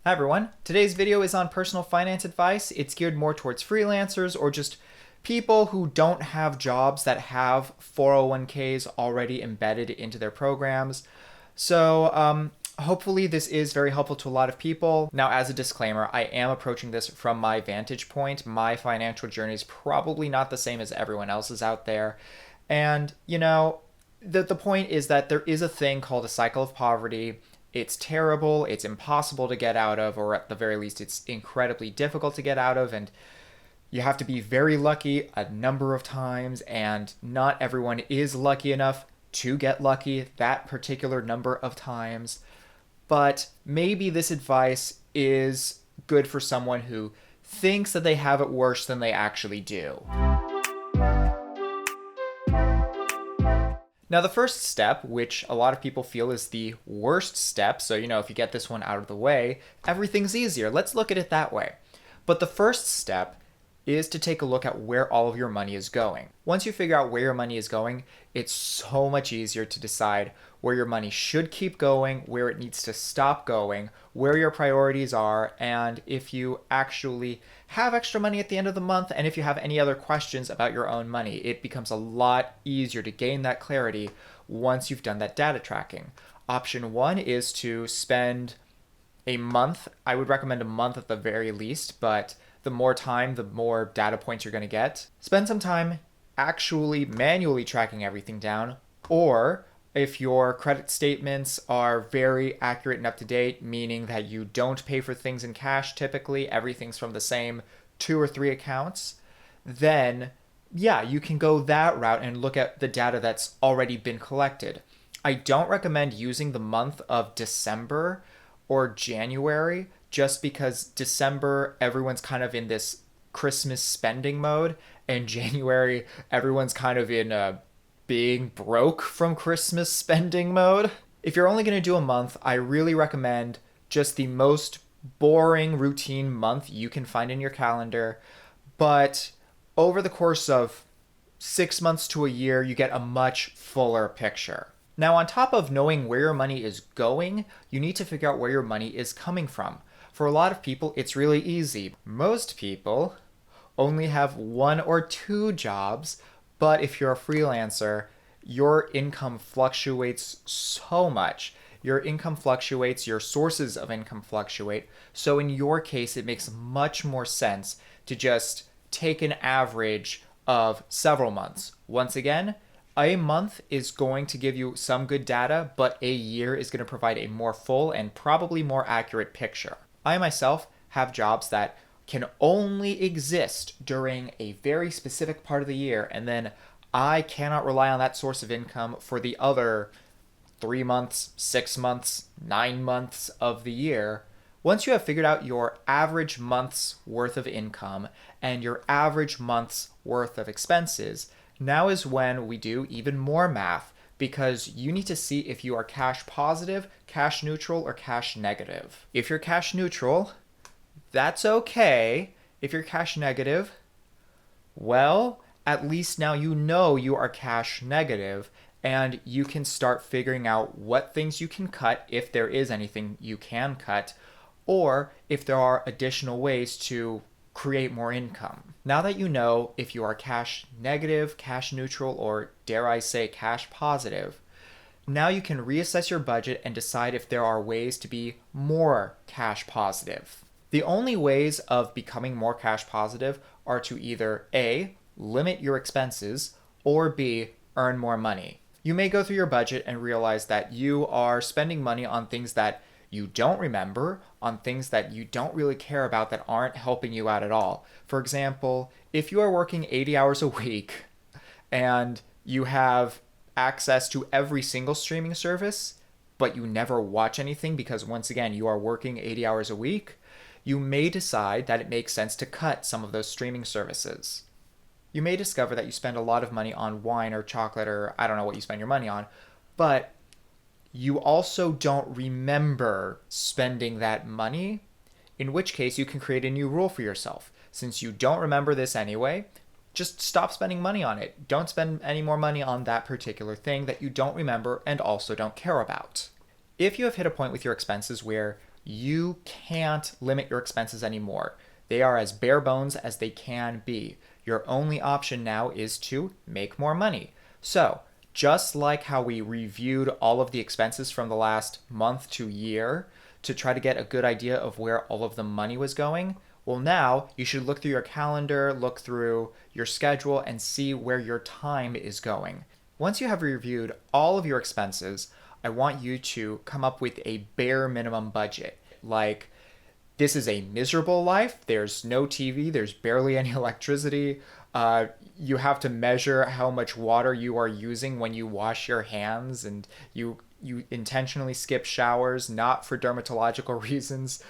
Hi everyone, today's video is on personal finance advice. It's geared more towards freelancers or just people who don't have jobs that have 401ks already embedded into their programs. So hopefully this is very helpful to a lot of people. Now, as a disclaimer, I am approaching this from my vantage point. My financial journey is probably not the same as everyone else's out there. And, the point is that there is a thing called a cycle of poverty. It's terrible, it's impossible to get out of, or at the very least, it's incredibly difficult to get out of, and you have to be very lucky a number of times, and not everyone is lucky enough to get lucky that particular number of times. But maybe this advice is good for someone who thinks that they have it worse than they actually do. Now, the first step, which a lot of people feel is the worst step, so if you get this one out of the way, everything's easier. Let's look at it that way. But the first step is to take a look at where all of your money is going. Once you figure out where your money is going, it's so much easier to decide where your money should keep going, where it needs to stop going, where your priorities are, and if you actually have extra money at the end of the month, and if you have any other questions about your own money. It becomes a lot easier to gain that clarity once you've done that data tracking. Option one is to spend a month. I would recommend a month at the very least, but the more time, the more data points you're going to get. Spend some time actually manually tracking everything down, or if your credit statements are very accurate and up to date, meaning that you don't pay for things in cash typically, everything's from the same 2 or 3 accounts, then yeah, you can go that route and look at the data that's already been collected. I don't recommend using the month of December or January, just because December, everyone's kind of in this Christmas spending mode, and January, everyone's kind of in being broke from Christmas spending mode. If you're only going to do a month, I really recommend just the most boring routine month you can find in your calendar. But over the course of 6 months to a year, you get a much fuller picture. Now, on top of knowing where your money is going, you need to figure out where your money is coming from. For a lot of people, it's really easy. Most people only have 1 or 2 jobs, but if you're a freelancer, your income fluctuates so much. Your income fluctuates, your sources of income fluctuate. So in your case, it makes much more sense to just take an average of several months. Once again, a month is going to give you some good data, but a year is going to provide a more full and probably more accurate picture. I myself have jobs that can only exist during a very specific part of the year, and then I cannot rely on that source of income for the other 3 months, 6 months, 9 months of the year. Once you have figured out your average month's worth of income and your average month's worth of expenses, now is when we do even more math, because you need to see if you are cash positive, cash neutral, or cash negative. If you're cash neutral, that's okay. If you're cash negative, well, at least now you know you are cash negative, and you can start figuring out what things you can cut, if there is anything you can cut, or if there are additional ways to create more income. Now that you know if you are cash negative, cash neutral, or dare I say cash positive, now you can reassess your budget and decide if there are ways to be more cash positive. The only ways of becoming more cash positive are to either A, limit your expenses, or B, earn more money. You may go through your budget and realize that you are spending money on things that you don't remember, on things that you don't really care about, that aren't helping you out at all. For example, if you are working 80 hours a week and you have access to every single streaming service, but you never watch anything because, once again, you are working 80 hours a week, you may decide that it makes sense to cut some of those streaming services. You may discover that you spend a lot of money on wine or chocolate, or I don't know what you spend your money on, but you also don't remember spending that money, in which case you can create a new rule for yourself. Since you don't remember this anyway, just stop spending money on it. Don't spend any more money on that particular thing that you don't remember and also don't care about. If you have hit a point with your expenses where You can't limit your expenses anymore. They are as bare bones as they can be. Your only option now is to make more money. So, just like how we reviewed all of the expenses from the last month to year to try to get a good idea of where all of the money was going, well, now you should look through your calendar, look through your schedule, and see where your time is going. Once you have reviewed all of your expenses, I want you to come up with a bare minimum budget. Like, this is a miserable life. There's no TV, there's barely any electricity. You have to measure how much water you are using when you wash your hands, and you intentionally skip showers, not for dermatological reasons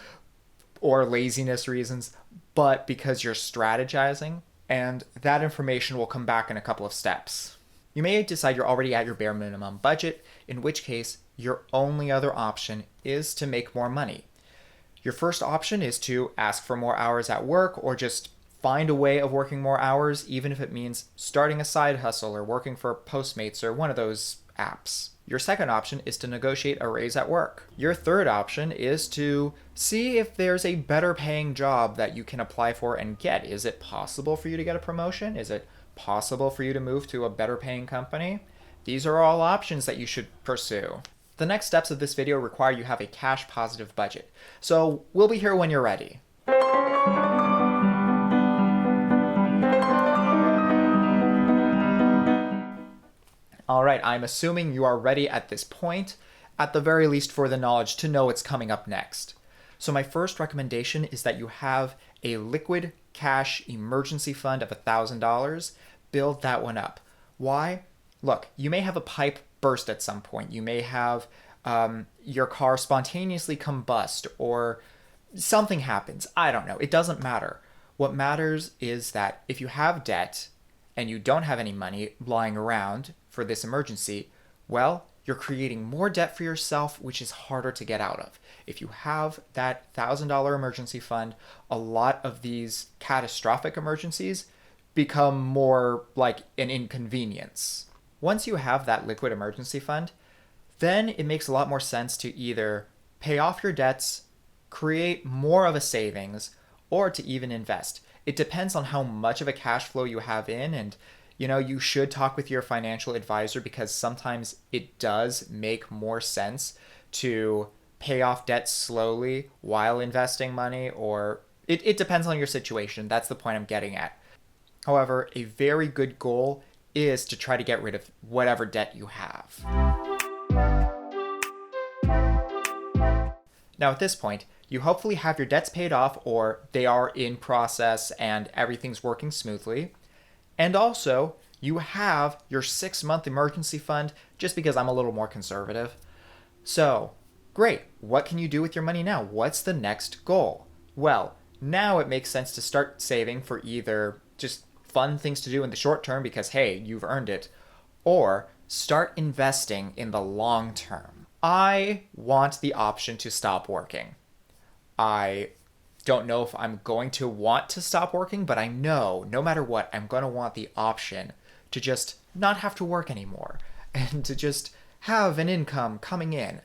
or laziness reasons, but because you're strategizing. And that information will come back in a couple of steps. You may decide you're already at your bare minimum budget, in which case your only other option is to make more money. Your first option is to ask for more hours at work, or just find a way of working more hours, even if it means starting a side hustle or working for Postmates or one of those apps. Your second option is to negotiate a raise at work. Your third option is to see if there's a better paying job that you can apply for and get. Is it possible for you to get a promotion? Is it possible for you to move to a better paying company? These are all options that you should pursue. The next steps of this video require you have a cash positive budget. So we'll be here when you're ready. All right, I'm assuming you are ready at this point, at the very least for the knowledge to know what's coming up next. So my first recommendation is that you have a liquid cash emergency fund of $1,000. Build that one up. Why? Look, you may have a pipe burst at some point. You may have your car spontaneously combust, or something happens. I don't know. It doesn't matter. What matters is that if you have debt and you don't have any money lying around for this emergency, well, you're creating more debt for yourself, which is harder to get out of. If you have that $1,000 emergency fund, a lot of these catastrophic emergencies become more like an inconvenience. Once you have that liquid emergency fund, then it makes a lot more sense to either pay off your debts, create more of a savings, or to even invest. It depends on how much of a cash flow you have in, and you should talk with your financial advisor, because sometimes it does make more sense to pay off debt slowly while investing money, or it depends on your situation. That's the point I'm getting at. However, a very good goal is to try to get rid of whatever debt you have. Now at this point, you hopefully have your debts paid off, or they are in process and everything's working smoothly. And also, you have your 6-month emergency fund, just because I'm a little more conservative. So, great. What can you do with your money now? What's the next goal? Well, now it makes sense to start saving for either just fun things to do in the short term because, hey, you've earned it, or start investing in the long term. I want the option to stop working. I don't know if I'm going to want to stop working, but I know no matter what, I'm going to want the option to just not have to work anymore and to just have an income coming in.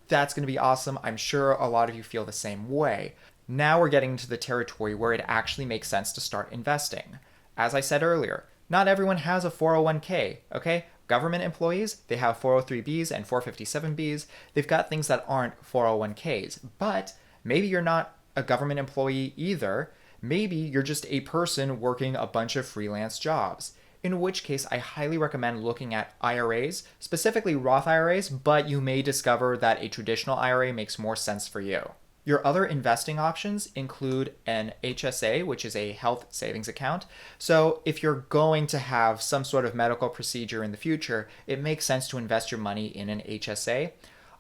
That's going to be awesome. I'm sure a lot of you feel the same way. Now we're getting into the territory where it actually makes sense to start investing. As I said earlier, not everyone has a 401k, okay? Government employees, they have 403bs and 457bs. They've got things that aren't 401ks, but maybe you're not a government employee either. Maybe you're just a person working a bunch of freelance jobs, in which case I highly recommend looking at IRAs, specifically Roth IRAs, but you may discover that a traditional IRA makes more sense for you. Your other investing options include an HSA, which is a health savings account. So if you're going to have some sort of medical procedure in the future, it makes sense to invest your money in an HSA.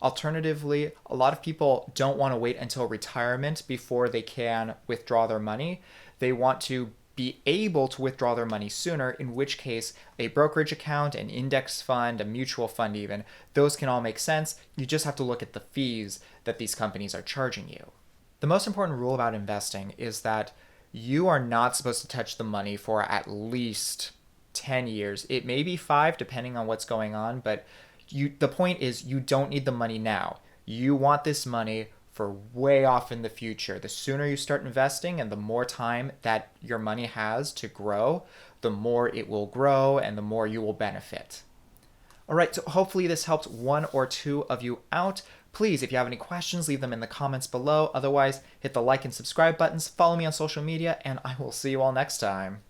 Alternatively, a lot of people don't want to wait until retirement before they can withdraw their money. They want to be able to withdraw their money sooner, in which case a brokerage account, an index fund, a mutual fund even, those can all make sense. You just have to look at the fees that these companies are charging you. The most important rule about investing is that you are not supposed to touch the money for at least 10 years. It may be 5 depending on what's going on, but the point is you don't need the money now. You want this money for way off in the future. The sooner you start investing and the more time that your money has to grow, the more it will grow and the more you will benefit. All right, so hopefully this helped one or two of you out. Please, if you have any questions, leave them in the comments below. Otherwise, hit the like and subscribe buttons, follow me on social media, and I will see you all next time.